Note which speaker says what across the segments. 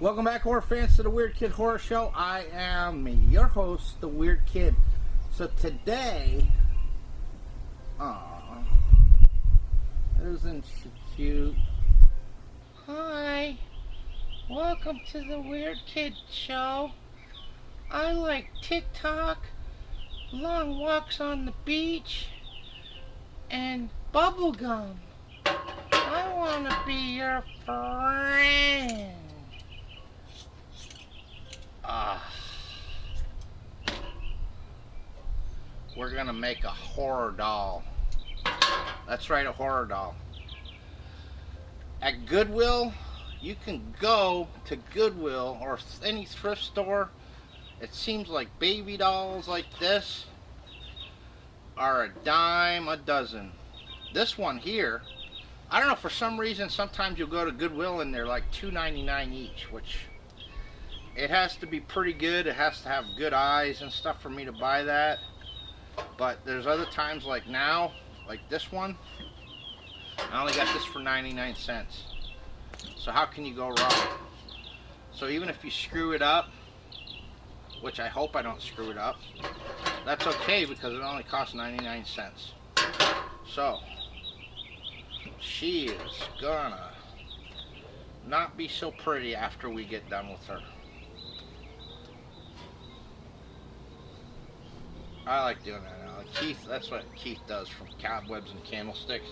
Speaker 1: Welcome back, horror fans, to the Weird Kid Horror Show. I am your host, the Weird Kid. So today, isn't she cute? Hi, welcome to the Weird Kid Show. I like TikTok, long walks on the beach, and bubblegum. I want to be your friend. We're gonna make a horror doll. That's right, a horror doll. At Goodwill, you can go to Goodwill or any thrift store. It seems like baby dolls like this are a dime a dozen. This one here, I don't know, for some reason sometimes you'll go to Goodwill and they're like $2.99 each, which it has to be pretty good. It has to have good eyes and stuff for me to buy that. But there's other times like now, like this one, I only got this for 99 cents. So how can you go wrong? So even if you screw it up, which I hope I don't screw it up, that's okay because it only costs 99 cents. So she is gonna not be so pretty after we get done with her. I like doing that now. Keith, that's what Keith does from Cobwebs and Candlesticks.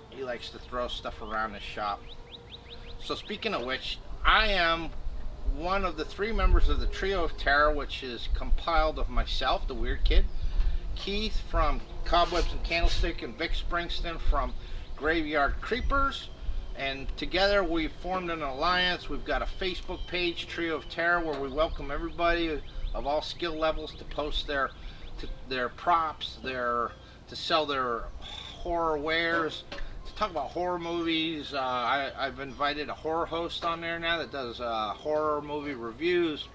Speaker 1: He likes to throw stuff around his shop. So speaking of which, I am one of the 3 members of the Trio of Terror, which is compiled of myself, the Weird Kid, Keith from Cobwebs and Candlestick, and Vick Springston from Graveyard Creepers. And together we've formed an alliance. We've got a Facebook page, Trio of Terror, where we welcome everybody of all skill levels to post their props, to sell their horror wares, to talk about horror movies. I've invited a horror host on there now that does horror movie reviews.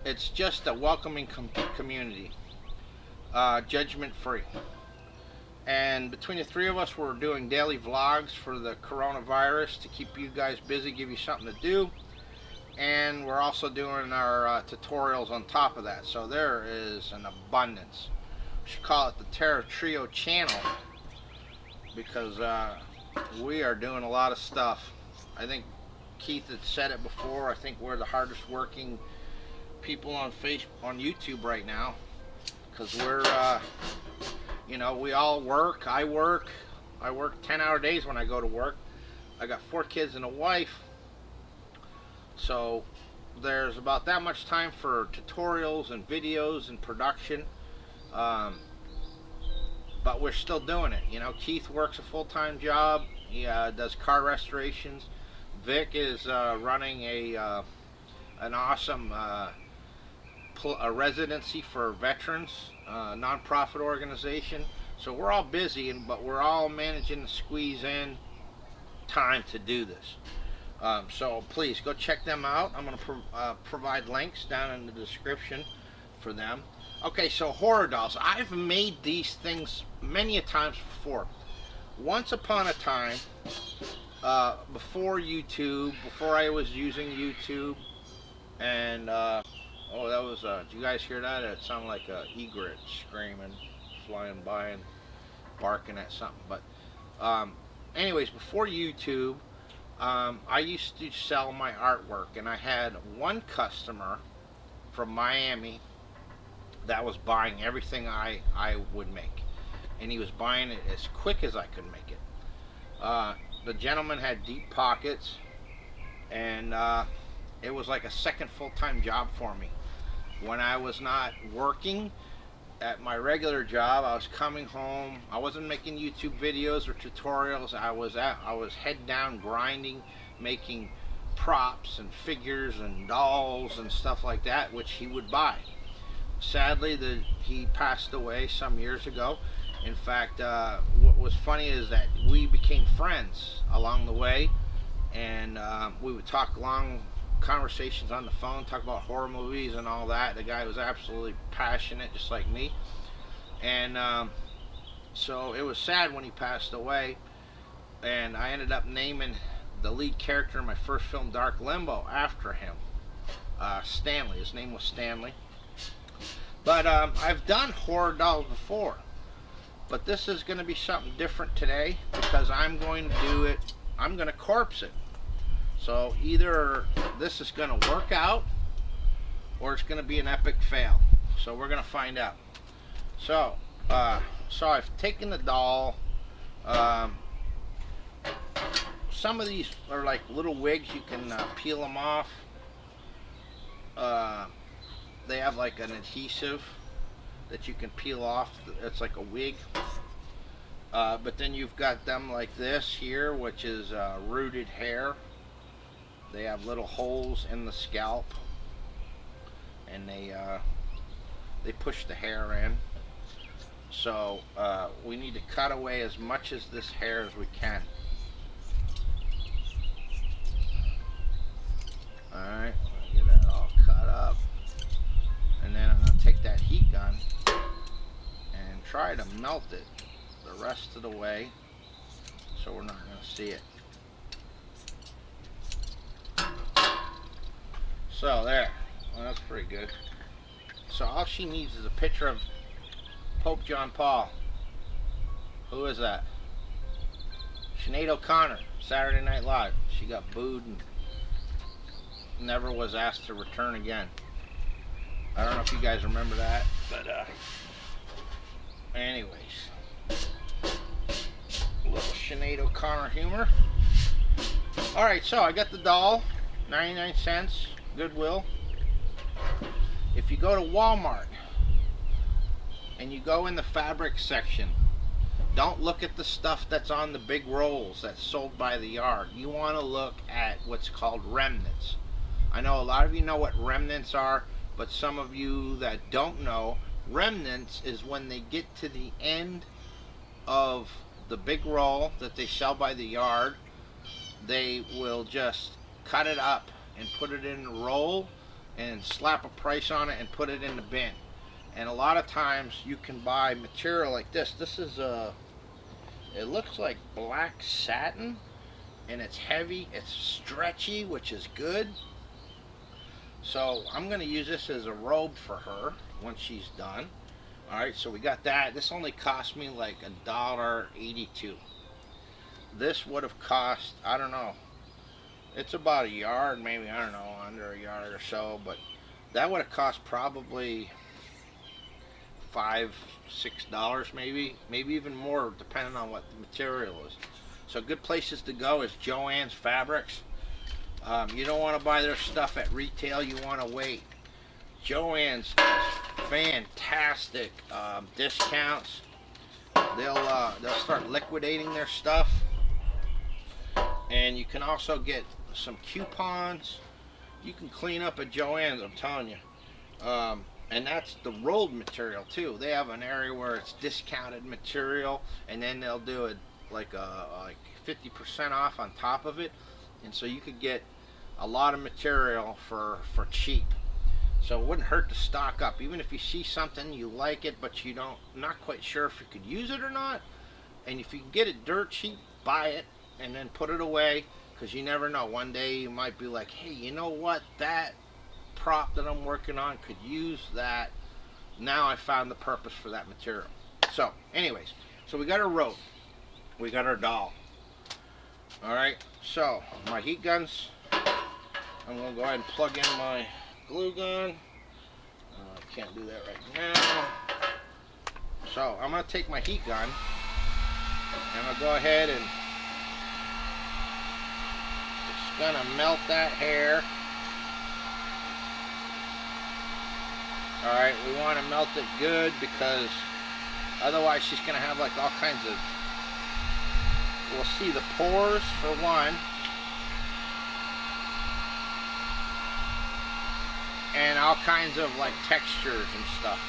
Speaker 1: It's just a welcoming community, judgment free. And between the 3 of us, we're doing daily vlogs for the coronavirus to keep you guys busy, give you something to do. And we're also doing our tutorials on top of that. So there is an abundance. We should call it the Terror Trio channel because we are doing a lot of stuff. I think Keith had said it before. I think we're the hardest working people on YouTube right now because we're you know, we all work. I work 10-hour days when I go to work. I got 4 kids and a wife. So there's about that much time for tutorials and videos and production, but we're still doing it. You know, Keith works a full-time job. He does car restorations. Vic is running an awesome a residency for veterans, non-profit organization. So we're all busy, but we're all managing to squeeze in time to do this. So please go check them out. I'm going to provide links down in the description for them. Okay, so horror dolls. I've made these things many a times before. Once upon a time, before YouTube, before I was using YouTube, and oh, that was, did you guys hear that? It sounded like an egret screaming, flying by and barking at something. But anyways, before YouTube, I used to sell my artwork, and I had one customer from Miami that was buying everything I would make, and he was buying it as quick as I could make it. The gentleman had deep pockets, and it was like a second full-time job for me. When I was not working at my regular job, I was coming home. I wasn't making YouTube videos or tutorials. I was head down grinding, making props and figures and dolls and stuff like that, which he would buy. Sadly, he passed away some years ago. In fact, what was funny is that we became friends along the way, and we would talk long conversations on the phone, talk about horror movies and all that. The guy was absolutely passionate, just like me. And so it was sad when he passed away, and I ended up naming the lead character in my first film, Dark Limbo, after him. Stanley. His name was Stanley. But I've done horror dolls before. But this is going to be something different today because I'm going to do it. I'm going to corpse it. So either this is going to work out or it's going to be an epic fail. So we're going to find out. So I've taken the doll. Some of these are like little wigs. You can peel them off. They have like an adhesive that you can peel off. It's like a wig. But then you've got them like this here, which is rooted hair. They have little holes in the scalp, and they push the hair in. So we need to cut away as much of this hair as we can. Alright, get that all cut up. And then I'm going to take that heat gun and try to melt it the rest of the way so we're not going to see it. So there. Well, that's pretty good. So all she needs is a picture of Pope John Paul. Who is that? Sinead O'Connor, Saturday Night Live. She got booed and never was asked to return again. I don't know if you guys remember that, but anyways, a little Sinead O'Connor humor. Alright, so I got the doll, 99 cents, Goodwill. If you go to Walmart and you go in the fabric section, don't look at the stuff that's on the big rolls that's sold by the yard. You want to look at what's called remnants. I know a lot of you know what remnants are, but some of you that don't know, remnants is when they get to the end of the big roll that they sell by the yard, they will just cut it up and put it in a roll and slap a price on it and put it in the bin. And a lot of times you can buy material like this. This is it looks like black satin, and it's heavy, it's stretchy, which is good. So I'm going to use this as a robe for her when she's done. Alright, so we got that. This only cost me like $1.82. This would have cost, I don't know, it's about a yard, maybe, I don't know, under a yard or so, but that would have cost probably $5, $6 maybe even more, depending on what the material is. So good places to go is Joann's Fabrics. You don't want to buy their stuff at retail, you want to wait. Joann's has fantastic discounts. They'll start liquidating their stuff, and you can also get some coupons. You can clean up at Joann's, I'm telling you. And that's the rolled material too. They have an area where it's discounted material, and then they'll do it like 50% off on top of it, and so you could get a lot of material for cheap. So it wouldn't hurt to stock up, even if you see something you like it but you not quite sure if you could use it or not. And if you can get it dirt cheap, buy it and then put it away, because you never know. One day you might be like, hey, you know what, that prop that I'm working on could use that. Now I found the purpose for that material. So anyways, so we got our rope, we got our doll. Alright, so my heat guns, I'm going to go ahead and plug in my glue gun. I can't do that right now. So I'm going to take my heat gun and I'll go ahead and just going to melt that hair. Alright, we want to melt it good, because otherwise she's going to have like all kinds of, we'll see the pores for one, and all kinds of like textures and stuff.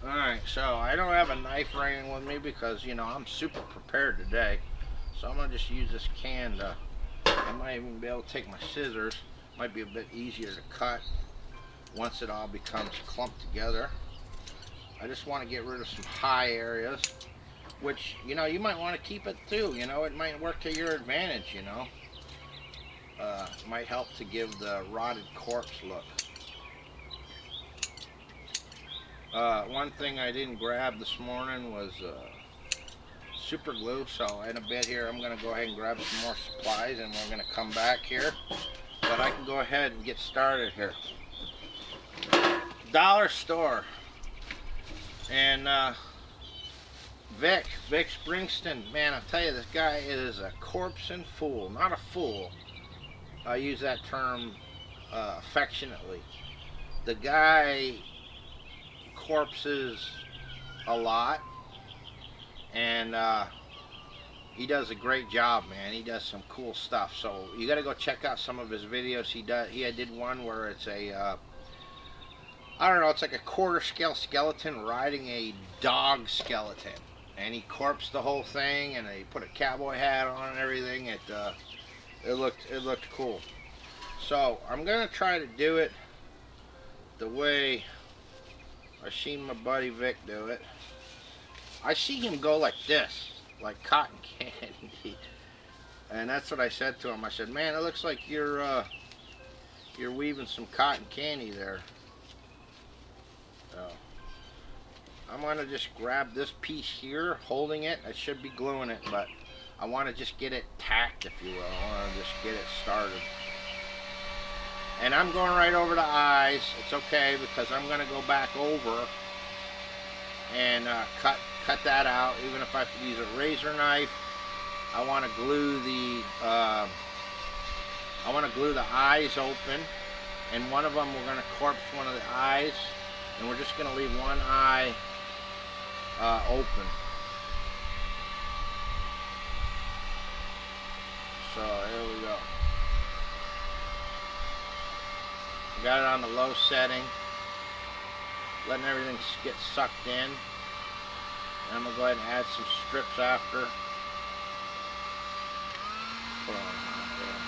Speaker 1: Alright, so I don't have a knife or anything with me because, you know, I'm super prepared today. So I'm going to just use this can to, I might even be able to take my scissors. Might be a bit easier to cut. once it all becomes clumped together. I just want to get rid of some high areas, which, you know, you might want to keep it too. You know, it might work to your advantage, you know. Might help to give the rotted corpse look. One thing I didn't grab this morning was super glue, so in a bit here I'm going to go ahead and grab some more supplies and we're going to come back here. But I can go ahead and get started here. Dollar store. And Vick Springston, man, I'll tell you, this guy is a corpsing fool. Not a fool. I use that term affectionately. The guy corpses a lot, and he does a great job, man. He does some cool stuff. So you got to go check out some of his videos. He did one where it's a I don't know, it's like a quarter scale skeleton riding a dog skeleton, and he corpsed the whole thing, and they put a cowboy hat on and everything. It looked cool. So I'm gonna try to do it the way I seen my buddy Vick do it. I see him go like this, like cotton candy, and that's what I said to him. I said, "Man, it looks like you're weaving some cotton candy there." So I'm gonna just grab this piece here, holding it. I should be gluing it, but I want to just get it tacked, if you will. I want to just get it started. And I'm going right over the eyes. It's okay, because I'm going to go back over and cut that out. Even if I have to use a razor knife, I want to glue the eyes open. And one of them, we're going to corpse one of the eyes, and we're just going to leave one eye open. So here we go. Got it on the low setting, letting everything get sucked in. And I'm going to go ahead and add some strips after. Put on there.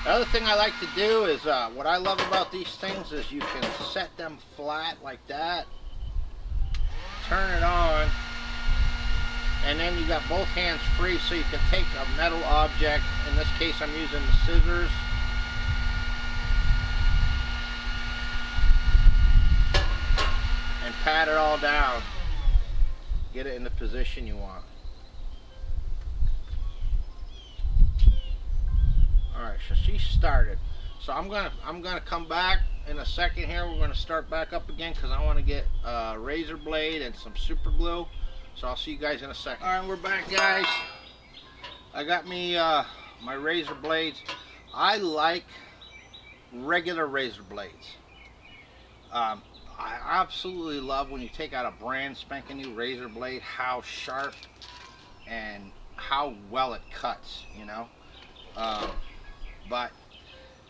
Speaker 1: The other thing I like to do is, what I love about these things is you can set them flat like that, turn it on, and then you got both hands free, so you can take a metal object. In this case, I'm using the scissors, and pat it all down, get it in the position you want. Alright, so she started. So I'm gonna come back in a second here. We're gonna start back up again because I want to get a razor blade and some super glue. So I'll see you guys in a second. Alright, we're back, guys. I got me my razor blades. I like regular razor blades. I absolutely love when you take out a brand spanking new razor blade, how sharp and how well it cuts, you know. But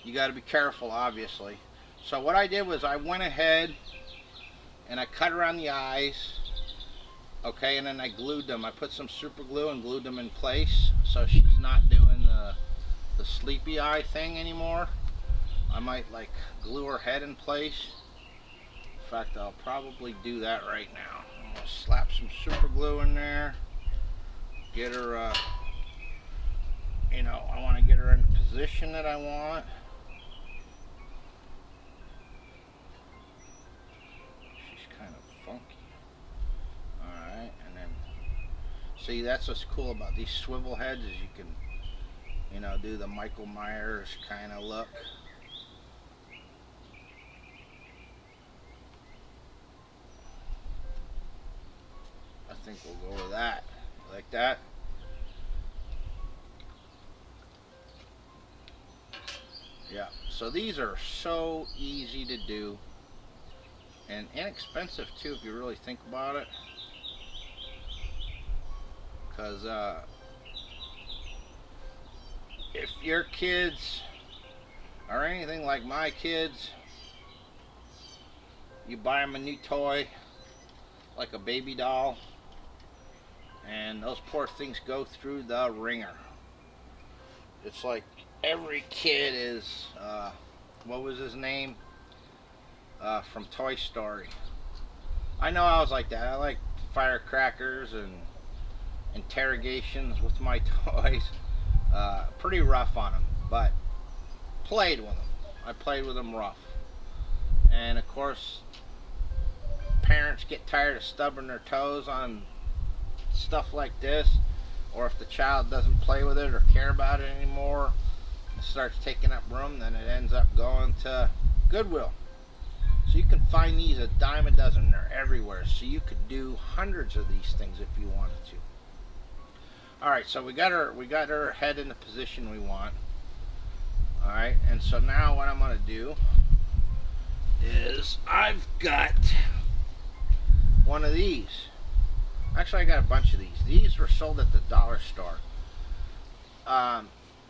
Speaker 1: you got to be careful, obviously. So what I did was I went ahead and I cut around the eyes, okay, and then I glued them. I put some super glue and glued them in place, so she's not doing the sleepy eye thing anymore. I might like glue her head in place. In fact, I'll probably do that right now. I'm gonna slap some super glue in there, get her you know, I want to get her in the position that I want. She's kind of funky. Alright, and then, see, that's what's cool about these swivel heads, is you can, you know, do the Michael Myers kind of look. I think we'll go with that. Like that. Yeah, so these are so easy to do and inexpensive too, if you really think about it, because if your kids or anything like my kids, you buy them a new toy, like a baby doll, and those poor things go through the ringer. It's like every kid is, what was his name? From Toy Story. I know I was like that. I like firecrackers and interrogations with my toys. Pretty rough on them, but played with them. I played with them rough. And of course, parents get tired of stubbing their toes on stuff like this, or if the child doesn't play with it or care about it anymore, it starts taking up room, then it ends up going to Goodwill. So you can find these a dime a dozen. They're everywhere. So you could do hundreds of these things if you wanted to. All right, so we got her head in the position we want. All right, and so now what I'm going to do is I've got one of these. Actually, I got a bunch of these. These were sold at the dollar store.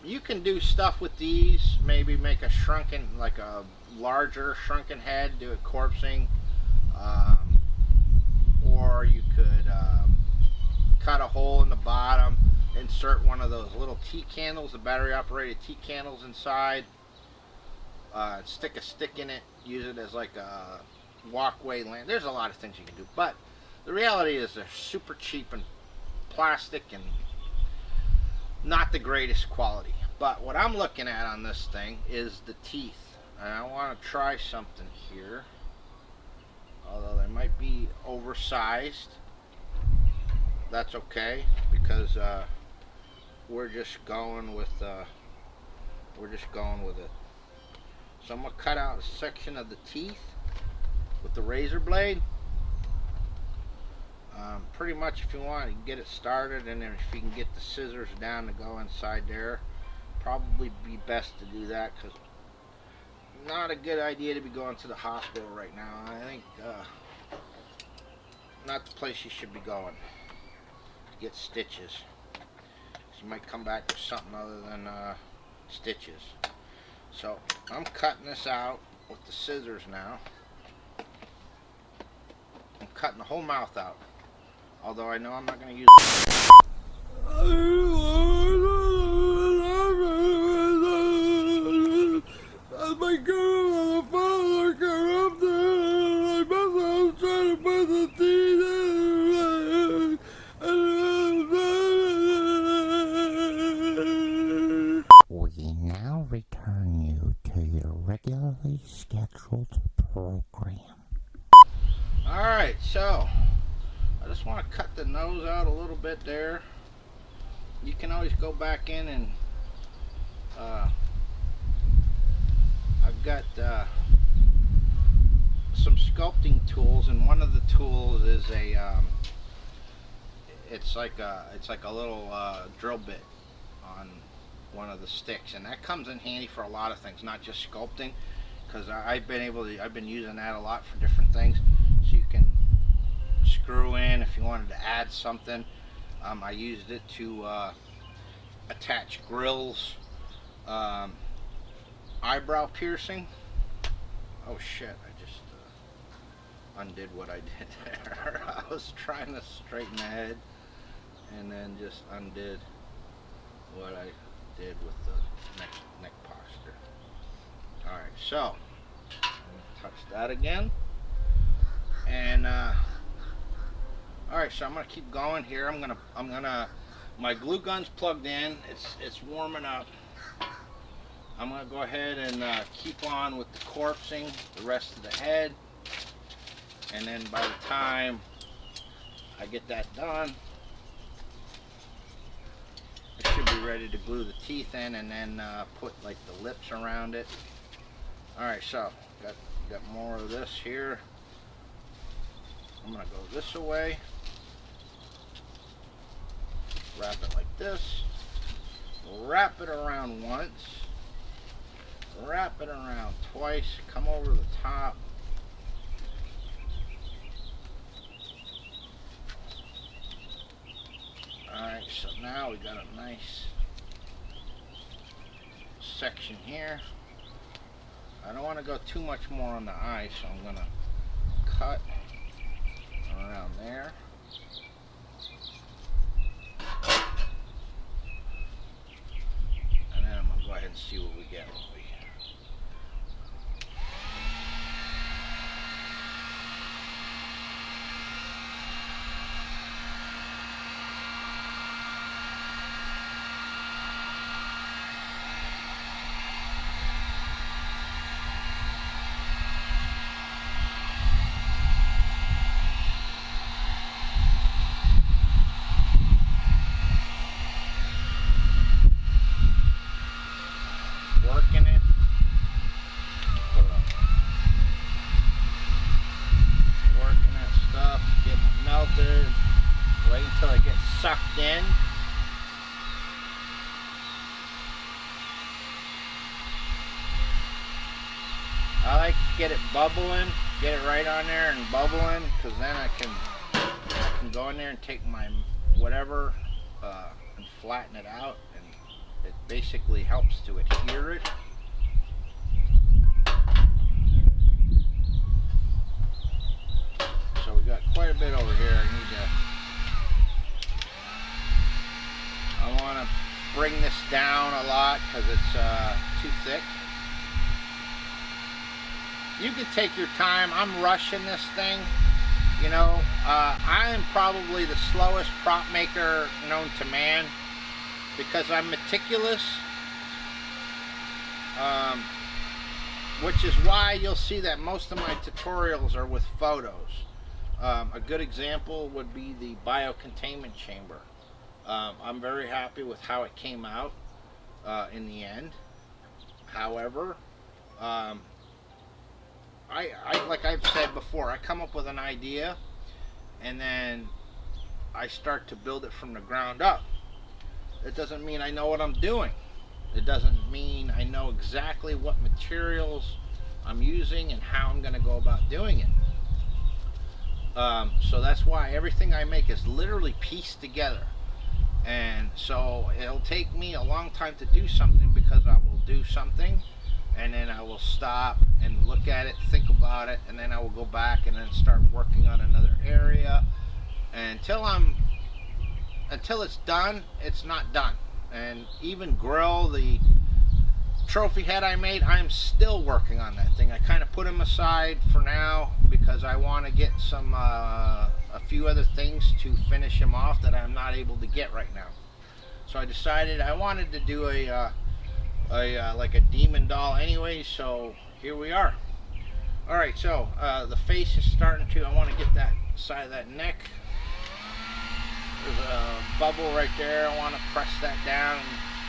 Speaker 1: You can do stuff with these. Maybe make a shrunken, like a larger shrunken head, do it corpsing, or you could cut a hole in the bottom, insert one of those little tea candles, the battery operated tea candles inside, stick a stick in it, use it as like a walkway lamp. There's a lot of things you can do, but the reality is they're super cheap and plastic and not the greatest quality. But what I'm looking at on this thing is the teeth, and I want to try something here, although they might be oversized. That's okay, because we're just going with it. So I'm gonna cut out a section of the teeth with the razor blade. Pretty much, if you want, you can get it started, and then if you can get the scissors down to go inside there, probably be best to do that, because not a good idea to be going to the hospital right now. I think not the place you should be going to get stitches. So you might come back with something other than stitches. So I'm cutting this out with the scissors now. I'm cutting the whole mouth out, although I know I'm not going to use my girl on the phone corrupted. I was trying to put the teeth in. We now return you to your regularly scheduled program. Alright, so I just want to cut the nose out a little bit there. You can always go back in and I've got some sculpting tools, and one of the tools is it's like a little drill bit on one of the sticks, and that comes in handy for a lot of things, not just sculpting, because I've been using that a lot for different things. So you can screw in if you wanted to add something. I used it to attach grills, eyebrow piercing. Oh shit, I just undid what I did there. I was trying to straighten the head and then just undid what I did with the neck posture. Alright, so I'm gonna touch that again. And alright, so I'm gonna keep going here. I'm gonna my glue gun's plugged in, it's warming up. I'm going to go ahead and keep on with the corpsing, the rest of the head, and then by the time I get that done, I should be ready to glue the teeth in and then put like the lips around it. Alright, so got more of this here. I'm going to go this away, wrap it like this, wrap it around once, wrap it around twice, come over the top, alright, so now we got a nice section here. I don't want to go too much more on the eye, so I'm going to cut around there. And then I'm going to go ahead and see what we get. Working it. Working that stuff, getting it melted. Wait until it gets sucked in. I like to get it bubbling, get it right on there and bubbling, because then I can go in there and take my whatever and flatten it out, and it basically helps to adhere it. So we got quite a bit over here. I want to bring this down a lot because it's too thick. You can take your time. I'm rushing this thing. You know, I am probably the slowest prop maker known to man because I'm meticulous, which is why you'll see that most of my tutorials are with photos. A good example would be the biocontainment chamber. I'm very happy with how it came out in the end. However, like I've said before, I come up with an idea and then I start to build it from the ground up. It doesn't mean I know what I'm doing. It doesn't mean I know exactly what materials I'm using and how I'm going to go about doing it. So that's why everything I make is literally pieced together. And so it'll take me a long time to do something because I will do something and then I will stop and look at it, think about it, and then I will go back and then start working on another area until it's done. It's not done. And even grill, the trophy head I made, I'm still working on that thing. I kind of put him aside for now because I want to get some a few other things to finish him off that I'm not able to get right now. So I decided I wanted to do like a demon doll anyway, so here we are. Alright, so the face is starting to, I want to get that side of that neck. There's a bubble right there. I want to press that down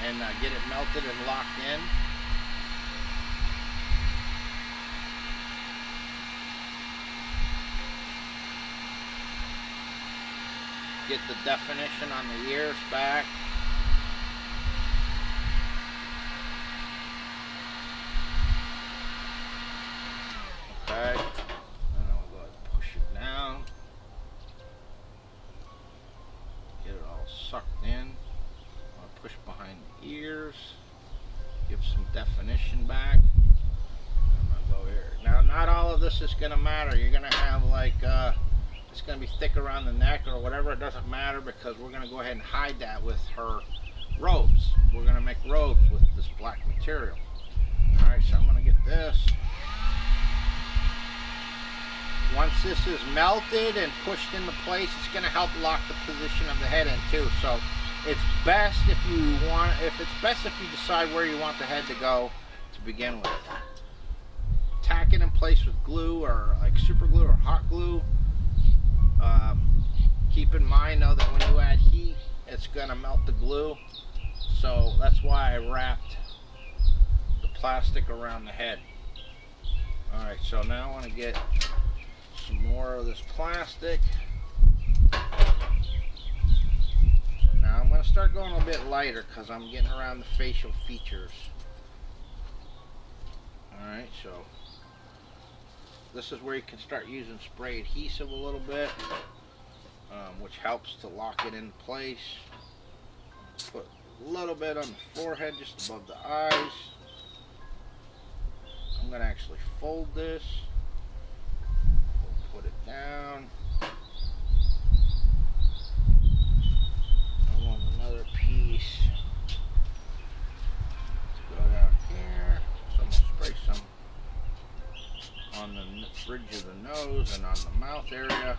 Speaker 1: and get it melted and locked in. Get the definition on the ears back. Okay, and I'll go ahead and push it down. Get it all sucked in. I'll push behind the ears. Give some definition back. I'm gonna go here. Now, not all of this is gonna matter. You're gonna have like it's gonna be thick around the neck or whatever. It doesn't matter because we're gonna go ahead and hide that with her robes. We're gonna make robes with this black material. All right, so I'm gonna get this. Once this is melted and pushed into place, it's going to help lock the position of the head in too. So it's best if you decide where you want the head to go to begin with. Tack it in place with glue or like super glue or hot glue. Keep in mind though that when you add heat, it's going to melt the glue. So that's why I wrapped the plastic around the head. Alright, so now I want to get some more of this plastic. Now I'm going to start going a bit lighter because I'm getting around the facial features. Alright, so this is where you can start using spray adhesive a little bit, which helps to lock it in place. Put a little bit on the forehead just above the eyes. I'm going to actually fold this. We'll put it down. I want another piece to go down here. So I'm going to spray some on the bridge of the nose and on the mouth area,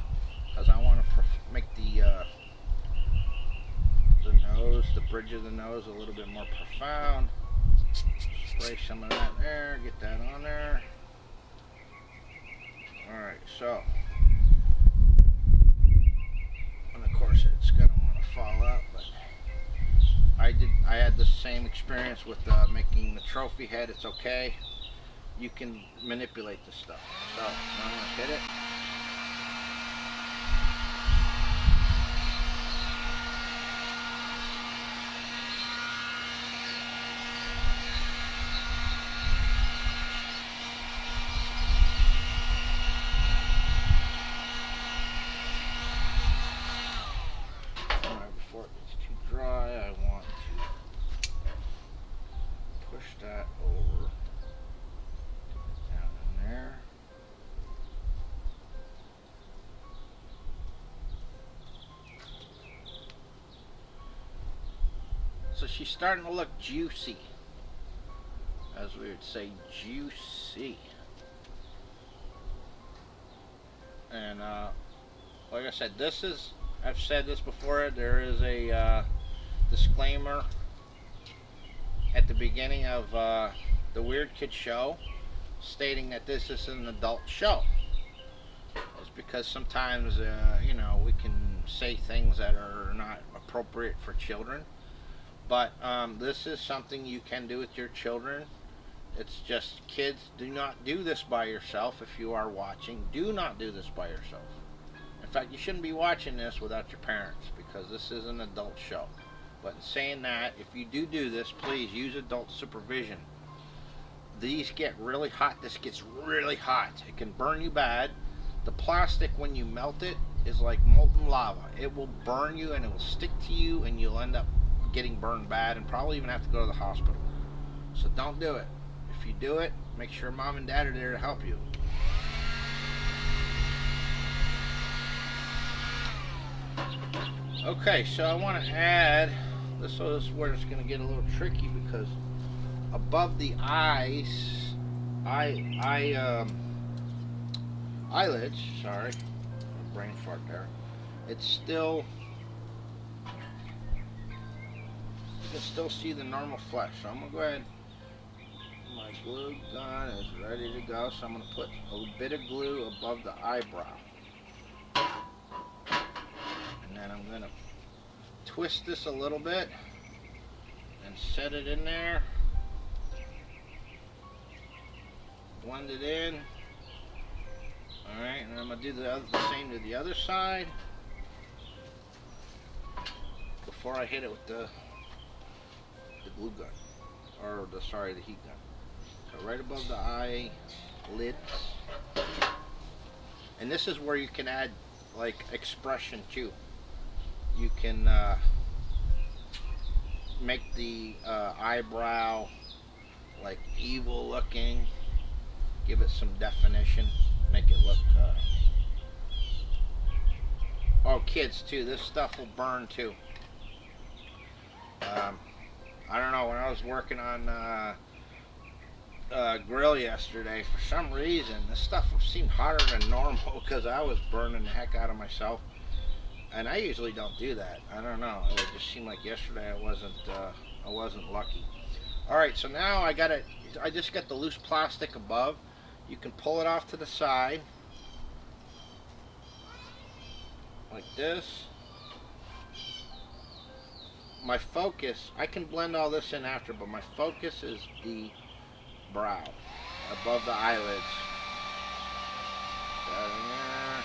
Speaker 1: because I want to make the nose, the bridge of the nose, a little bit more profound. Spray some of that there, get that on there. Alright, so, and of course it's going to want to fall out, but I had the same experience with making the trophy head. It's okay. You can manipulate this stuff. So, now I'm going to hit it. Before it gets too dry, I want to push that over down in there. So she's starting to look juicy, as we would say, juicy. And like I said, this is, I've said this before, there is a disclaimer at the beginning of the Weird Kid show stating that this is an adult show. It's because sometimes, you know, we can say things that are not appropriate for children. But this is something you can do with your children. It's just, kids, do not do this by yourself. If you are watching, do not do this by yourself. In fact, you shouldn't be watching this without your parents, because this is an adult show. But in saying that, if you do this, please use adult supervision. These get really hot. This gets really hot. It can burn you bad. The plastic, when you melt it, is like molten lava. It will burn you and it will stick to you, and you'll end up getting burned bad and probably even have to go to the hospital. So don't do it. If you do it, make sure mom and dad are there to help you. Okay, so I want to add, this is where it's going to get a little tricky, because above the eyes, eyelids, sorry, brain fart there, it's still, you can still see the normal flesh. So I'm going to go ahead, my glue gun is ready to go, so I'm going to put a bit of glue above the eyebrow. And then I'm going to twist this a little bit and set it in there. Blend it in. Alright, and I'm going to do the same to the other side before I hit it with the glue gun, or the heat gun. So right above the eyelids. And this is where you can add like expression too. You can make the eyebrow like evil looking, give it some definition, make it look oh, kids too, this stuff will burn too. I don't know, when I was working on grill yesterday, for some reason this stuff seemed hotter than normal, because I was burning the heck out of myself, and I usually don't do that. I don't know, it just seemed like yesterday I wasn't lucky. Alright, so now I just got the loose plastic above. You can pull it off to the side like this. My focus, I can blend all this in after, but my focus is the brow above the eyelids. Got it in there.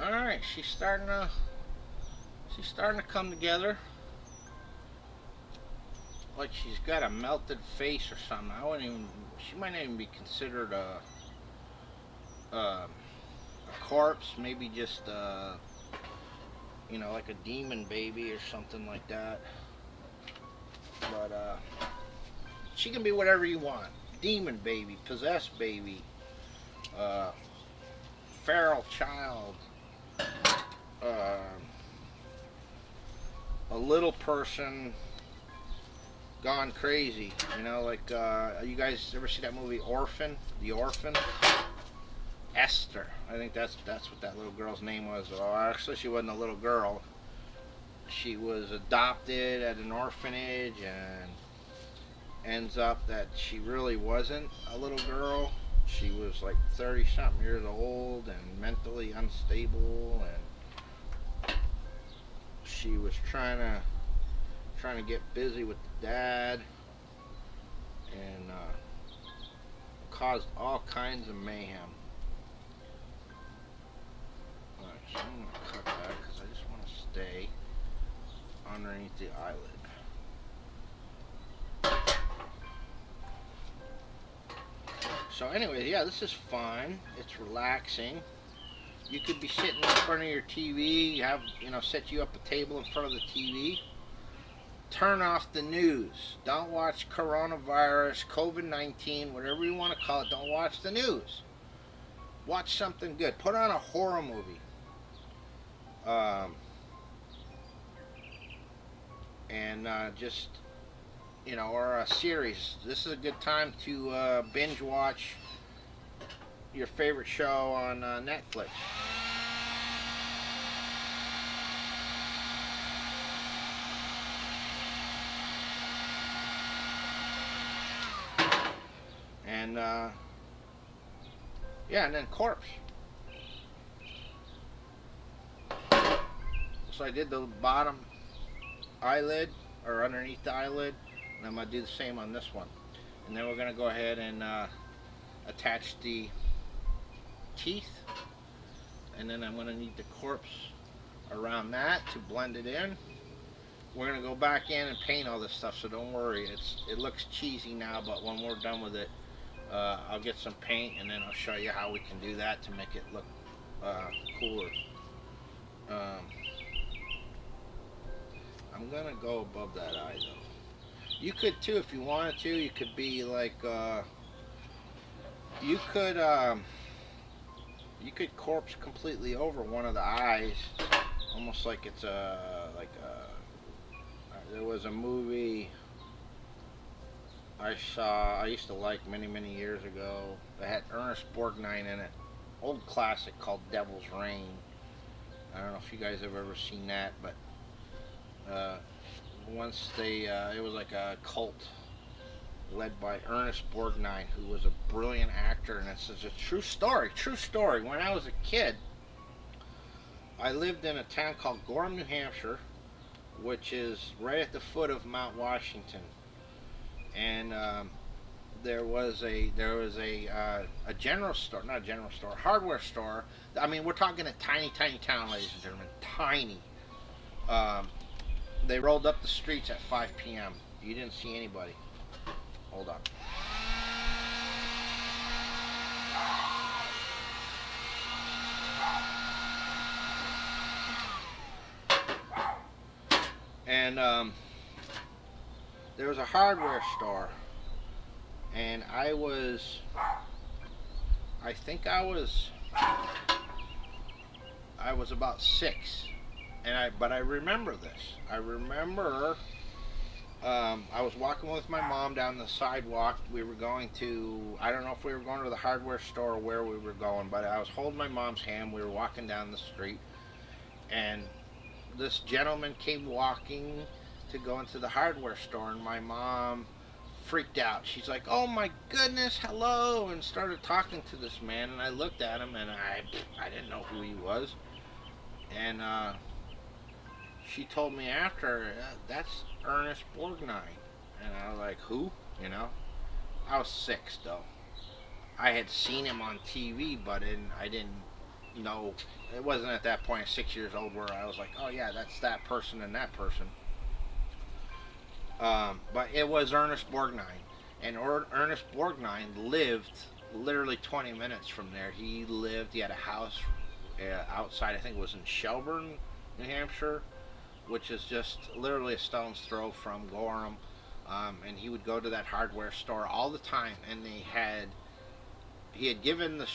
Speaker 1: All right, she's starting to come together. Like she's got a melted face or something. I wouldn't even. She might not even be considered a corpse. Maybe just like a demon baby or something like that. But she can be whatever you want. Demon baby, possessed baby, uh, feral child, uh, a little person gone crazy. Like you guys ever see that movie Orphan? The Orphan? Esther. I think that's what that little girl's name was. Well, actually, she wasn't a little girl. She was adopted at an orphanage, and ends up that she really wasn't a little girl. She was like 30 something years old and mentally unstable, and she was trying to get busy with the dad, and caused all kinds of mayhem. Alright, so I'm going to cut that because I just want to stay underneath the eyelid. So anyway, yeah, this is fun. It's relaxing. You could be sitting in front of your TV, set you up a table in front of the TV. Turn off the news. Don't watch coronavirus, COVID-19, whatever you want to call it. Don't watch the news. Watch something good. Put on a horror movie. Or a series. This is a good time to binge watch your favorite show on Netflix. And and then corpse. So I did the bottom eyelid, or underneath the eyelid, and I'm going to do the same on this one. And then we're going to go ahead and attach the teeth, and then I'm going to need the corpse around that to blend it in. We're going to go back in and paint all this stuff, so don't worry. It looks cheesy now, but when we're done with it, I'll get some paint, and then I'll show you how we can do that to make it look cooler. I'm going to go above that eye, though. You could, too, if you wanted to. You could be like, you could corpse completely over one of the eyes, almost like it's there was a movie I used to like many years ago. It had Ernest Borgnine in it. Old classic called Devil's Reign. I don't know if you guys have ever seen that, but once it was like a cult led by Ernest Borgnine, who was a brilliant actor, and it's a true story. When I was a kid, I lived in a town called Gorham, New Hampshire, which is right at the foot of Mount Washington. And there was a general store, not a general store, hardware store. I mean, we're talking a tiny town, ladies and gentlemen, tiny. They rolled up the streets at 5 p.m. You didn't see anybody. Hold on. And there was a hardware store, and I think I was about 6, but I remember this. I remember I was walking with my mom down the sidewalk. We were going to, I don't know if we were going to the hardware store or where we were going, but I was holding my mom's hand. We were walking down the street, and this gentleman came walking to go into the hardware store, and my mom freaked out. She's like, "Oh my goodness, hello," and started talking to this man, and I looked at him, and I didn't know who he was. And she told me after, "That's Ernest Borgnine." And I was like, "Who?" I was 6 though. I had seen him on TV, but I didn't no, it wasn't at that point, 6 years old, where I was like, oh yeah, that's that person and that person. But it was Ernest Borgnine, and Ernest Borgnine lived literally 20 minutes from there. He had a house outside, I think it was in Shelburne, New Hampshire, which is just literally a stone's throw from Gorham. And he would go to that hardware store all the time, and he had given the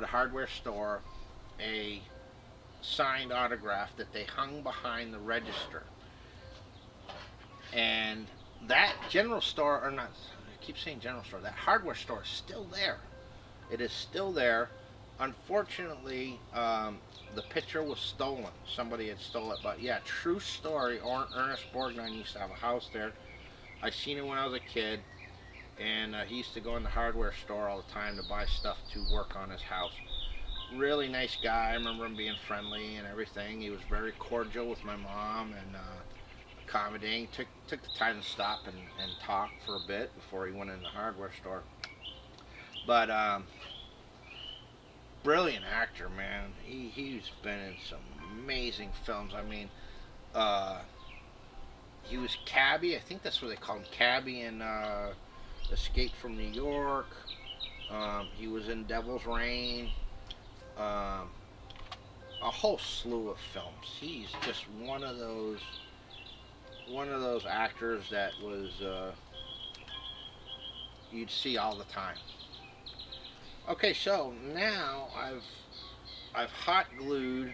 Speaker 1: hardware store, a signed autograph that they hung behind the register. And that general store, or not, I keep saying general store, that hardware store is still there. It is still there. Unfortunately, the picture was stolen. Somebody had stolen it. But yeah, true story. Ernest Borgnine used to have a house there. I seen him when I was a kid, and he used to go in the hardware store all the time to buy stuff to work on his house. Really nice guy. I remember him being friendly and everything. He was very cordial with my mom and accommodating. Took the time to stop and talk for a bit before he went in the hardware store. But brilliant actor, man. He's been in some amazing films. I mean, he was Cabby. I think that's what they call him, Cabby in Escape from New York. He was in Devil's Reign. A whole slew of films. He's just one of those actors that was you'd see all the time. Okay, so now I've hot glued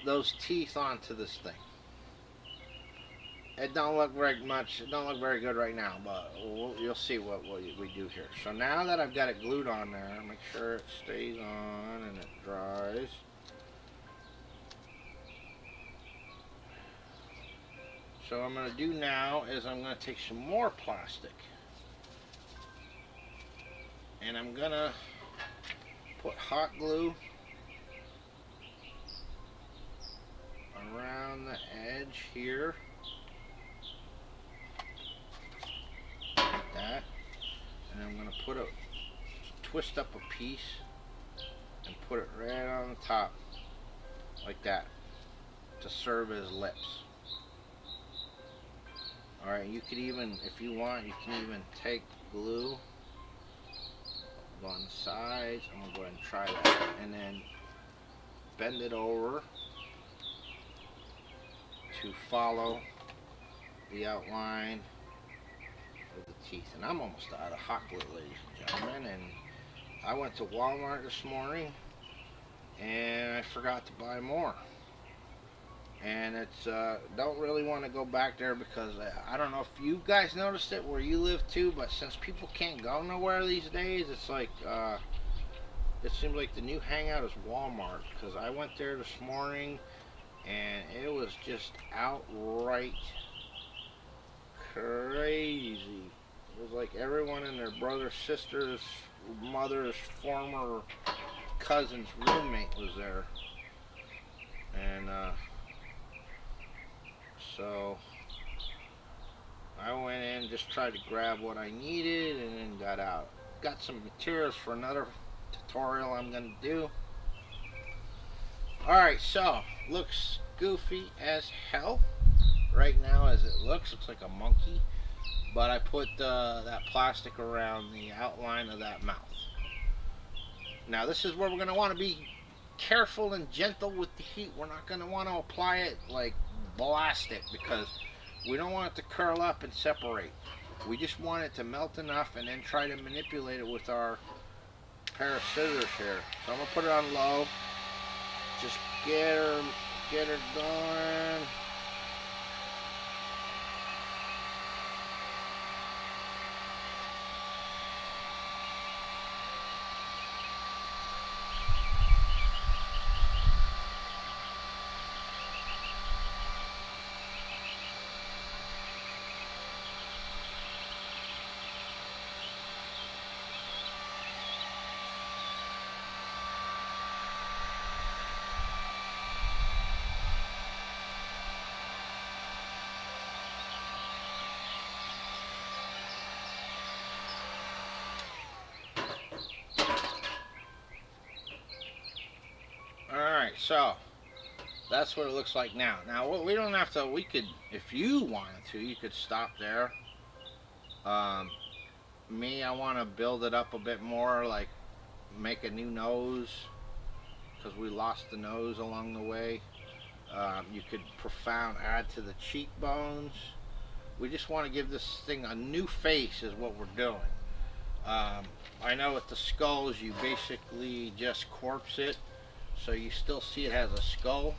Speaker 1: those teeth onto this thing. It don't look very much. It don't look very good right now, but you'll see what we do here. So now that I've got it glued on there, make sure it stays on and it dries. So what I'm going to do now is I'm going to take some more plastic, and I'm going to put hot glue around the edge here, like that, and I'm going to twist up a piece and put it right on the top, like that, to serve as lips. Alright, you could even, if you want, you can even take glue, go on the sides. I'm going to go ahead and try that, and then bend it over to follow the outline of the teeth. And I'm almost out of hot glue, ladies and gentlemen, and I went to Walmart this morning and I forgot to buy more. And it's don't really want to go back there, because I don't know if you guys noticed it where you live too, but since people can't go nowhere these days, it's like it seems like the new hangout is Walmart, because I went there this morning and it was just outright crazy. It was like everyone and their brother, sister's, mother's former cousin's roommate was there. And so I went in, just tried to grab what I needed, and then got out. Got some materials for another tutorial I'm going to do. Alright, so looks goofy as hell right now as it looks. Looks like a monkey. But I put that plastic around the outline of that mouth. Now this is where we're going to want to be careful and gentle with the heat. We're not going to want to apply it like blast it, because we don't want it to curl up and separate. We just want it to melt enough and then try to manipulate it with our pair of scissors here. So I'm going to put it on low. Just get her going. So that's what it looks like now. Now we don't have to. We could, if you wanted to, you could stop there. Um, Me, I want to build it up a bit more, like make a new nose because we lost the nose along the way. You could profound add to the cheekbones. We just want to give this thing a new face, is what we're doing. Um, I know with the skulls, you basically just corpse it, so you still see it as a skull,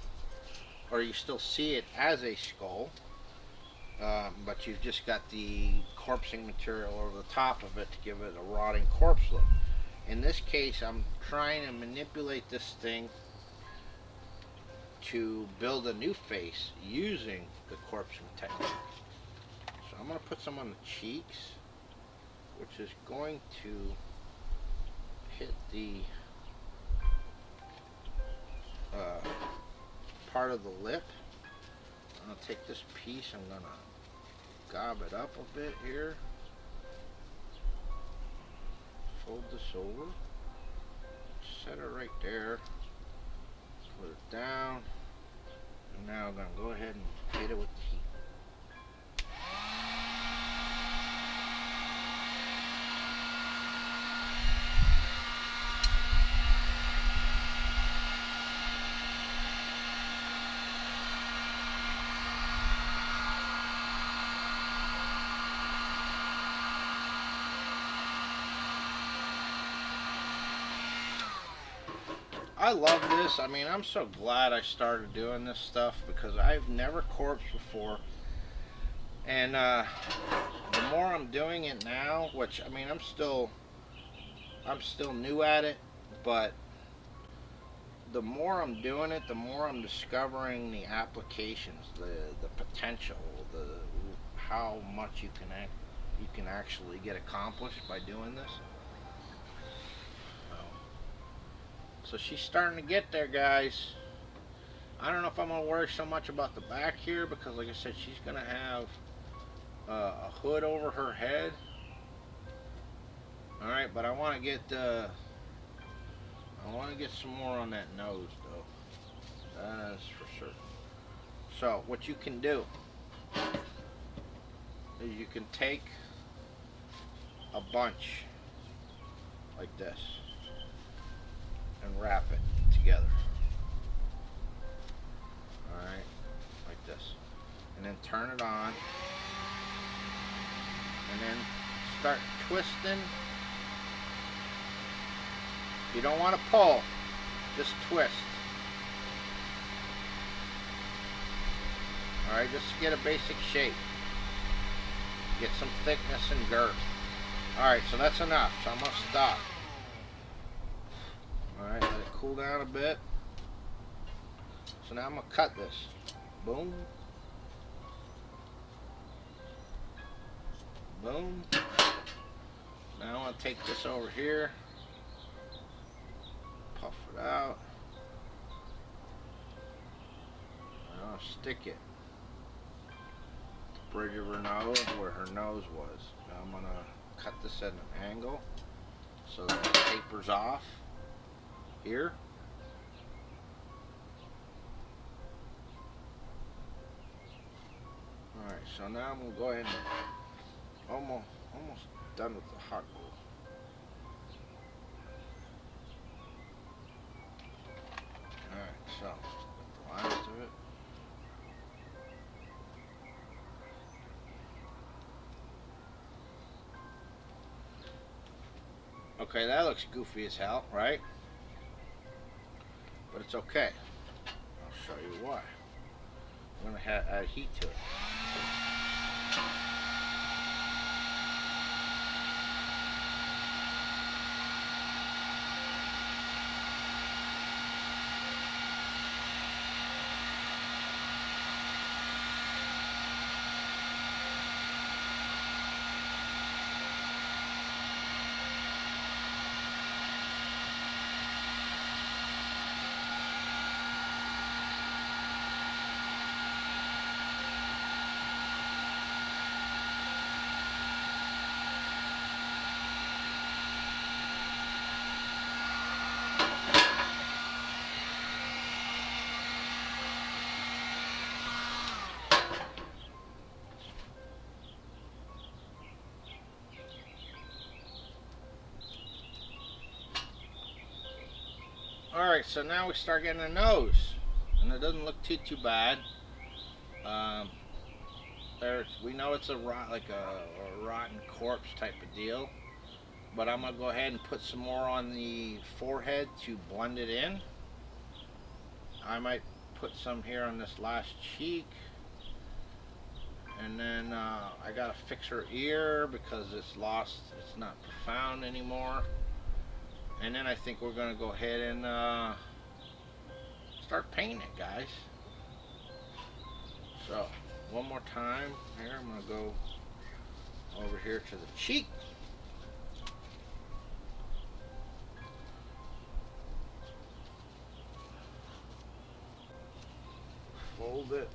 Speaker 1: or you still see it as a skull, but you've just got the corpsing material over the top of it to give it a rotting corpse look. In this case, I'm trying to manipulate this thing to build a new face using the corpsing technique. So I'm going to put some on the cheeks, which is going to hit the part of the lip. I'm going to take this piece, I'm going to gob it up a bit here, fold this over, set it right there, put it down, and now I'm going to go ahead and hit it with the heat. I love this. I mean, I'm so glad I started doing this stuff because I've never corpsed before. And the more I'm doing it now, which I mean, I'm still new at it, but the more I'm doing it, the more I'm discovering the applications, the potential, the how much you can actually get accomplished by doing this. So she's starting to get there, guys. I don't know if I'm going to worry so much about the back here because, like I said, she's going to have a hood over her head. All right, but I want to get some more on that nose, though. That's for certain. So what you can do is you can take a bunch like this and wrap it together. Alright, like this. And then turn it on. And then start twisting. You don't want to pull, just twist. Alright, just to get a basic shape. Get some thickness and girth. Alright, so that's enough. So I'm going to stop. Alright, let it cool down a bit. So now I'm going to cut this. Boom. Boom. Now I want to take this over here. Puff it out. And I'll stick it at the bridge of her nose where her nose was. Now I'm going to cut this at an angle so that it tapers off here. Alright, so now I'm going to go ahead and almost done with the hot glue. Alright, so the last of it. Okay, that looks goofy as hell, right? But it's okay. I'll show you why. I'm going to add heat to it. Alright, so now we start getting the nose. And it doesn't look too bad. We know it's a rotten corpse type of deal. But I'm going to go ahead and put some more on the forehead to blend it in. I might put some here on this last cheek. And then I got to fix her ear because it's lost, it's not profound anymore. And then I think we're going to go ahead and start painting it, guys. So, one more time here, I'm going to go over here to the cheek. Fold it.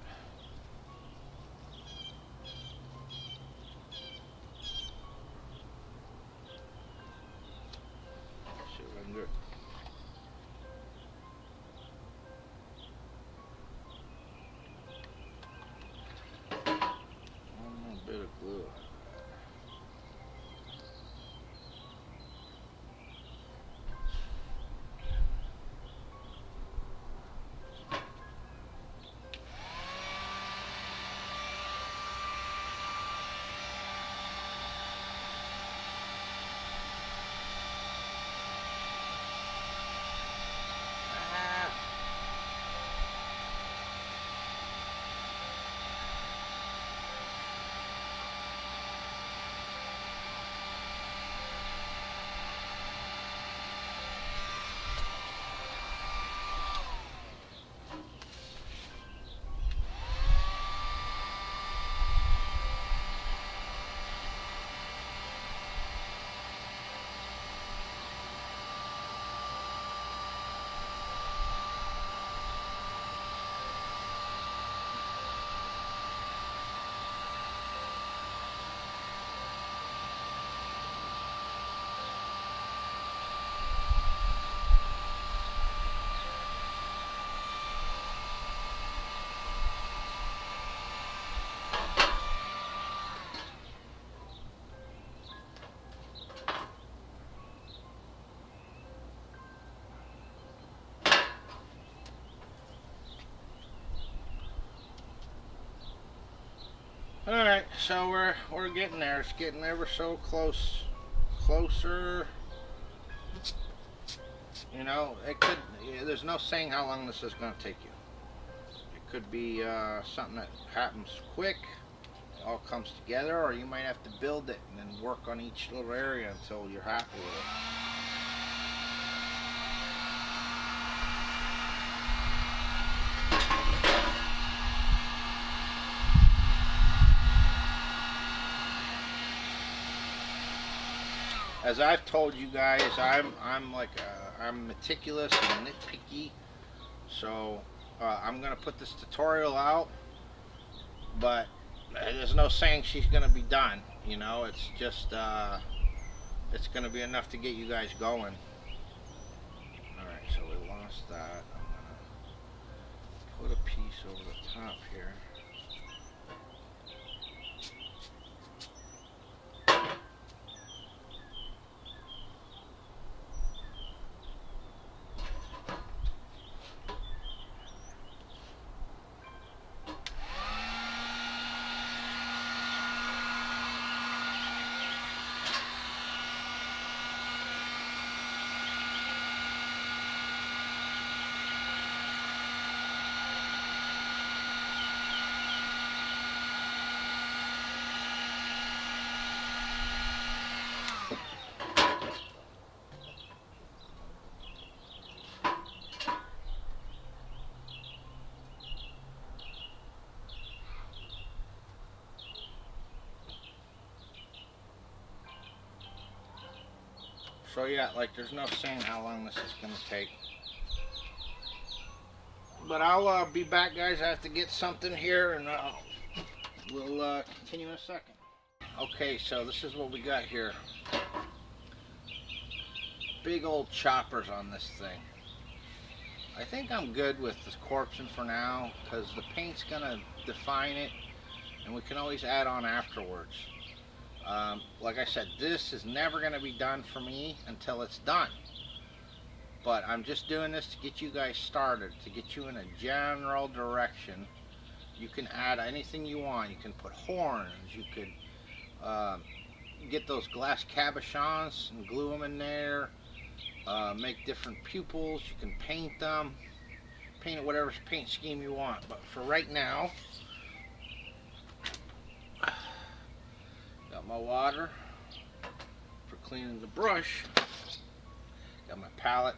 Speaker 1: See what I can do. One more bit of glue. Alright, so we're getting there. It's getting ever so closer. You know, there's no saying how long this is going to take you. It could be something that happens quick, it all comes together, or you might have to build it and then work on each little area until you're happy with it. As I've told you guys, I'm meticulous and nitpicky, so I'm gonna put this tutorial out, but there's no saying she's gonna be done. You know, it's just it's gonna be enough to get you guys going. All right, so we lost that. I'm gonna put a piece over the top here. So yeah, like there's no saying how long this is going to take. But I'll be back, guys. I have to get something here, and we'll continue in a second. Okay, so this is what we got here. Big old choppers on this thing. I think I'm good with this corpsing for now, because the paint's going to define it, and we can always add on afterwards. Like I said, this is never going to be done for me until it's done. but I'm just doing this to get you guys started, to get you in a general direction. You can add anything you want. You can put horns. You could get those glass cabochons and glue them in there. Make different pupils. You can paint them. Paint it whatever paint scheme you want. But for right now, got my water for cleaning the brush. Got my palette.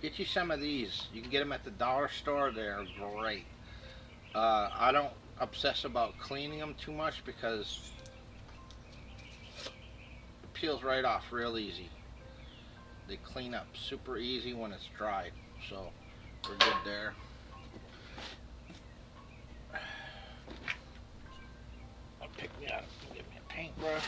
Speaker 1: Get you some of these. You can get them at the dollar store. They're great. I don't obsess about cleaning them too much because it peels right off real easy. They clean up super easy when it's dried. So we're good there. I'll pick me up and get me a paintbrush.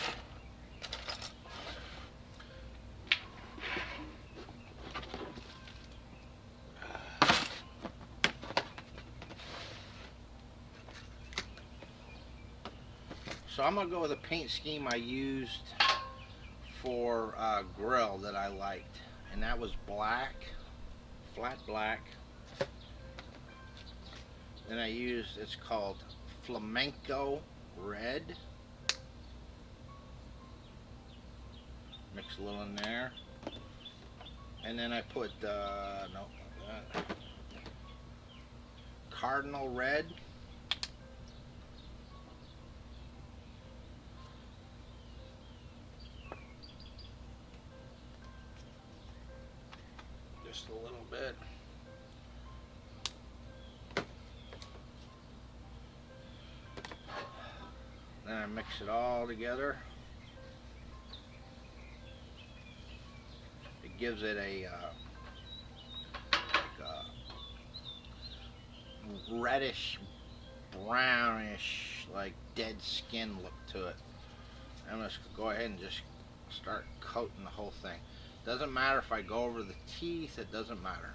Speaker 1: So I'm going to go with a paint scheme I used for grill that I liked. And that was black, flat black. Then I used, it's called flamenco red. Mix a little in there. And then I put, cardinal red. Just a little bit. Then I mix it all together. It gives it a reddish, brownish, like dead skin look to it. I'm just gonna go ahead and just start coating the whole thing. Doesn't matter if I go over the teeth, it doesn't matter.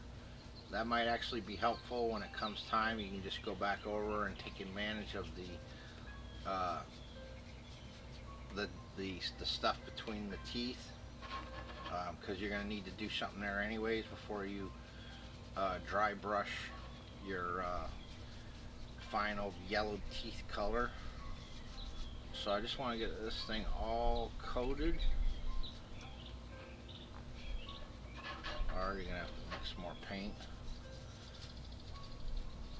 Speaker 1: That might actually be helpful when it comes time. You can just go back over and take advantage of the stuff between the teeth, because you're going to need to do something there anyways before you dry brush your final yellow teeth color. So I just want to get this thing all coated. Or you're going to have to mix more paint.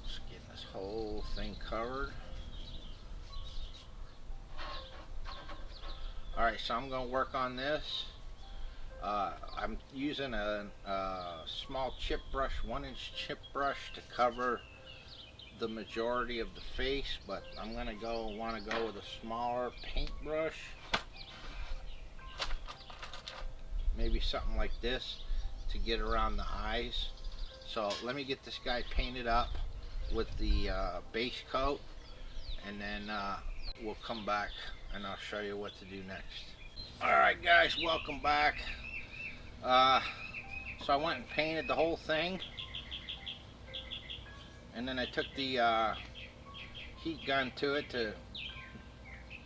Speaker 1: Just getting this whole thing covered. Alright, so I'm going to work on this. I'm using a small chip brush, 1-inch chip brush to cover the majority of the face, but I'm going to want to go with a smaller paintbrush. Maybe something like this to get around the eyes. So let me get this guy painted up with the base coat, and then we'll come back and I'll show you what to do next. Alright guys, welcome back. So I went and painted the whole thing, and then I took the heat gun to it to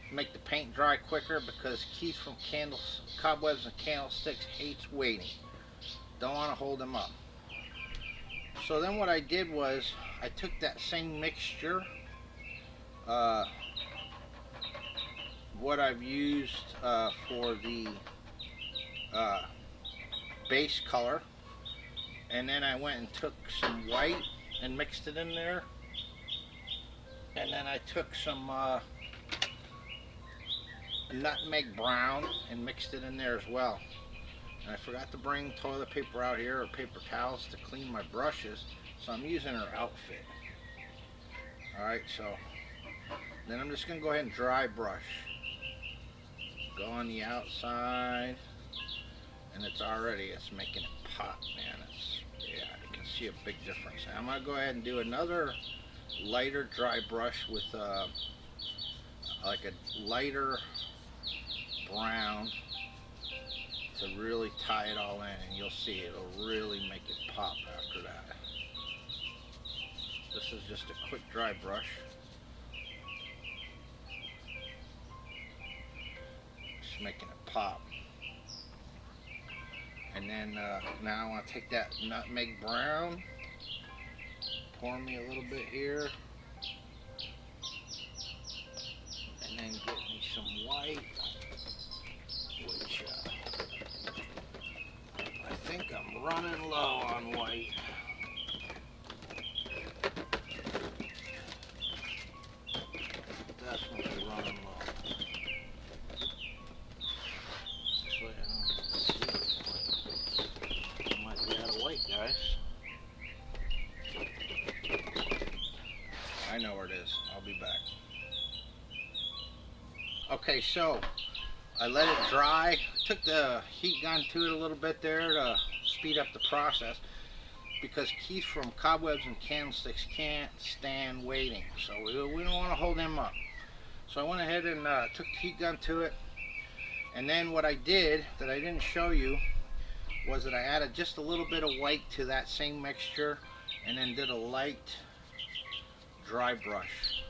Speaker 1: make the paint dry quicker, because Keith from Cobwebs and Candlesticks hates waiting. Don't want to hold him up. So then what I did was I took that same mixture, what I've used for the base color, and then I went and took some white and mixed it in there, and then I took some nutmeg brown and mixed it in there as well. And I forgot to bring toilet paper out here, or paper towels, to clean my brushes, so I'm using her outfit. Alright, so then I'm just going to go ahead and dry brush. Go on the outside, and it's making it pop, man. Yeah, you can see a big difference. I'm going to go ahead and do another lighter dry brush with like a lighter brown to really tie it all in, and you'll see it'll really make it pop after that. This is just a quick dry brush. Just making it pop. And And then now I want to take that nutmeg brown, pour me a little bit here, and then get me some white, which I think I'm running low on white. Definitely running low. Actually, I might be out of white, guys. I know where it is. I'll be back. Okay, so I let it dry. Took the heat gun to it a little bit there to speed up the process, because Keith from Cobwebs and Candlesticks can't stand waiting, so we don't want to hold him up. So I went ahead and took the heat gun to it, and then what I did that I didn't show you was that I added just a little bit of white to that same mixture, and then did a light dry brush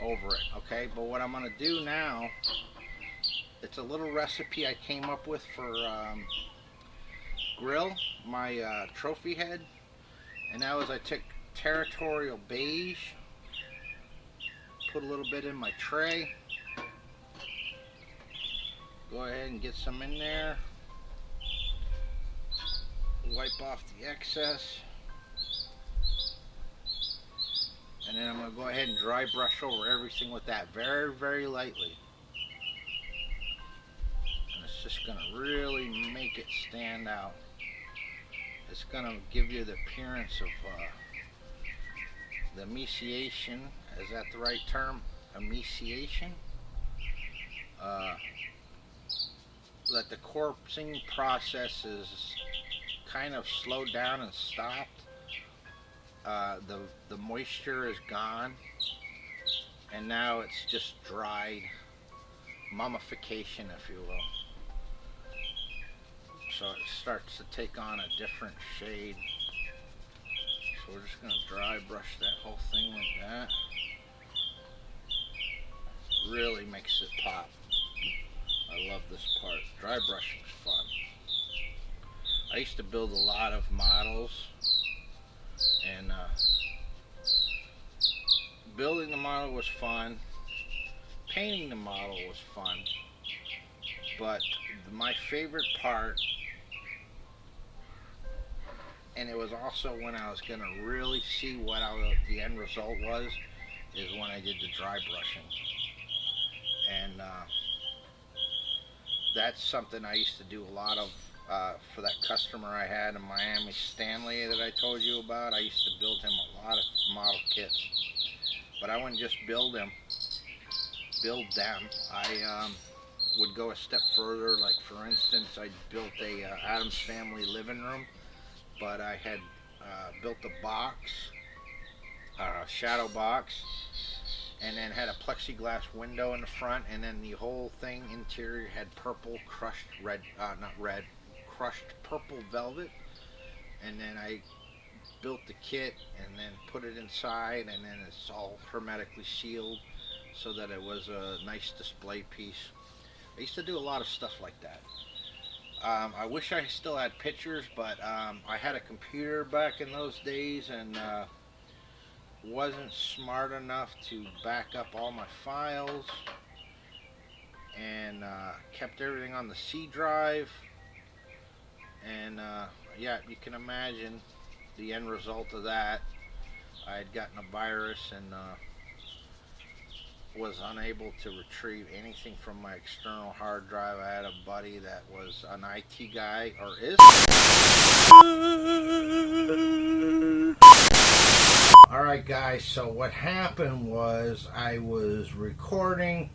Speaker 1: over it. Okay, but what I'm going to do now, it's a little recipe I came up with for grill, my trophy head, and that was I took Territorial Beige, put a little bit in my tray, go ahead and get some in there, wipe off the excess, and then I'm going to go ahead and dry brush over everything with that very, very lightly. And it's just going to really make it stand out. It's going to give you the appearance of the emaciation. Is that the right term? Emaciation? That the corpsing process is kind of slowed down and stopped. The moisture is gone, and now it's just dried mummification, if you will. So it starts to take on a different shade. So we're just going to dry brush that whole thing like that. Really makes it pop. I love this part. Dry brushing is fun. I used to build a lot of models, and building the model was fun. Painting the model was fun. But my favorite part, and it was also when I was going to really see what the end result was, is when I did the dry brushing. And that's something I used to do a lot of for that customer I had in Miami, Stanley, that I told you about. I used to build him a lot of model kits. But I wouldn't just build them. I would go a step further. Like, for instance, I built a Addams Family living room, but I had built a box, a shadow box, and then had a plexiglass window in the front, and then the whole thing interior had purple crushed red, crushed purple velvet, and then I built the kit and then put it inside, and then it's all hermetically sealed so that it was a nice display piece. I used to do a lot of stuff like that. I wish I still had pictures, but I had a computer back in those days, and wasn't smart enough to back up all my files, and kept everything on the C drive, and yeah, you can imagine the end result of that. I had gotten a virus and was unable to retrieve anything from my external hard drive. I had a buddy that was an IT guy, or is. Alright guys, so what happened was I was recording.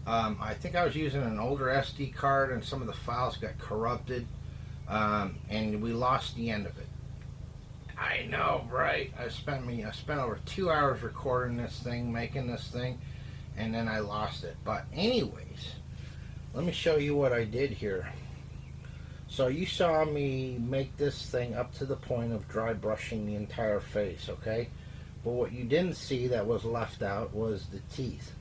Speaker 1: I think I was using an older SD card, and some of the files got corrupted, and we lost the end of it. I know, right? I spent over 2 hours recording this thing, making this thing, and then I lost it. But anyways, let me show you what I did here. So you saw me make this thing up to the point of dry brushing the entire face, okay? But what you didn't see that was left out was the teeth.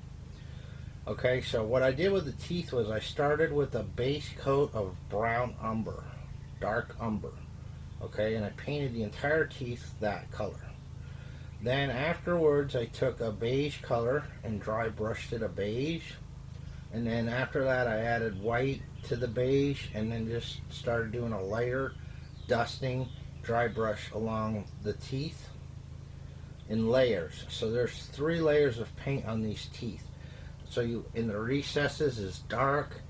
Speaker 1: Okay, so what I did with the teeth was I started with a base coat of brown umber. dark umber. Okay, and I painted the entire teeth that color. Then afterwards I took a beige color and dry brushed it a beige. And then after that I added white to the beige, and then just started doing a lighter dusting dry brush along the teeth in layers. So there's 3 layers of paint on these teeth. So you, in the recesses is dark,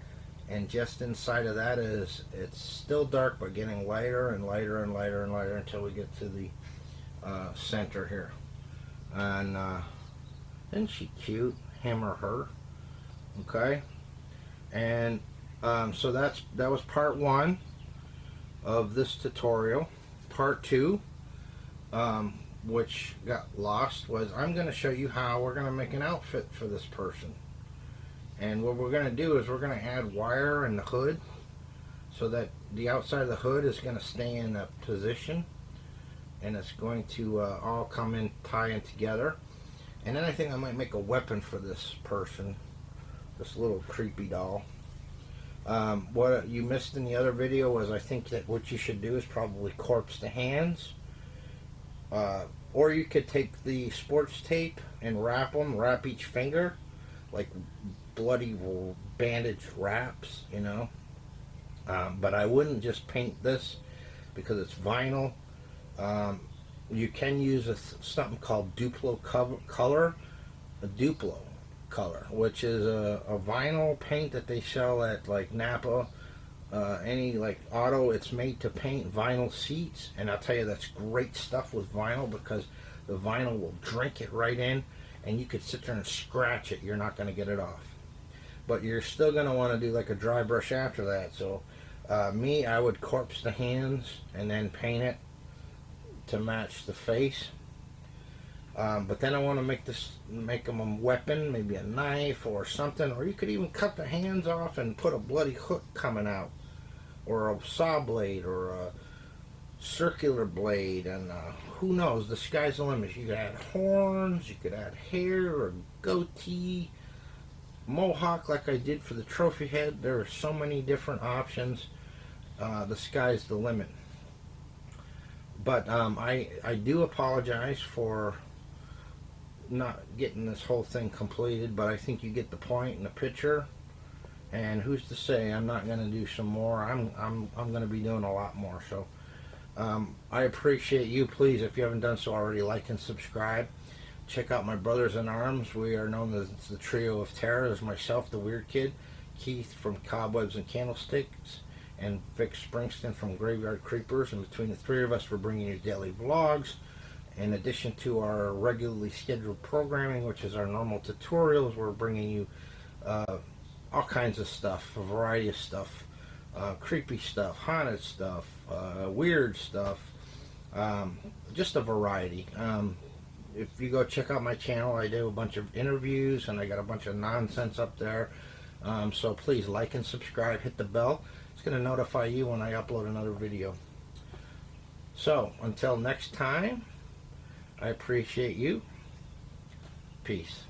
Speaker 1: and just inside of that is, it's still dark but getting lighter and lighter and lighter and lighter until we get to the center here. And isn't she cute? Him or her? Okay. And so that was part 1 of this tutorial. Part 2, which got lost, was I'm going to show you how we're going to make an outfit for this person. And what we're going to do is we're going to add wire in the hood so that the outside of the hood is going to stay in a position, and it's going to all come in, tie in together. And then I think I might make a weapon for this person, this little creepy doll. What you missed in the other video was, I think that what you should do is probably corpse the hands, or you could take the sports tape and wrap each finger like bloody bandage wraps, you know. But I wouldn't just paint this because it's vinyl. You can use something called Duplo color, a Duplo color, which is a vinyl paint that they sell at like Napa, any like auto. It's made to paint vinyl seats, and I'll tell you, that's great stuff with vinyl because the vinyl will drink it right in, and you could sit there and scratch it. You're not going to get it off, but you're still going to want to do like a dry brush after that. So me, I would corpse the hands and then paint it to match the face. But then I want to make them a weapon, maybe a knife or something, or you could even cut the hands off and put a bloody hook coming out, or a saw blade, or a circular blade, and who knows, the sky's the limit. You could add horns, you could add hair, or goatee, mohawk like I did for the trophy head. There are so many different options. The sky's the limit. But I do apologize for not getting this whole thing completed, but I think you get the point in the picture. And who's to say I'm not going to do some more? I'm going to be doing a lot more. So I appreciate you. Please, if you haven't done so already, like and subscribe. Check out my brothers in arms. We are known as the Trio of Terror. There's myself, the Weird Kid, Keith from Cobwebs and Candlesticks, and Vick Springston from Graveyard Creepers. And between the 3 of us, we're bringing you daily vlogs, in addition to our regularly scheduled programming, which is our normal tutorials. We're bringing you all kinds of stuff, a variety of stuff, creepy stuff, haunted stuff, weird stuff, just a variety. If you go check out my channel, I do a bunch of interviews, and I got a bunch of nonsense up there. So please like and subscribe, hit the bell. It's going to notify you when I upload another video. So until next time, I appreciate you. Peace.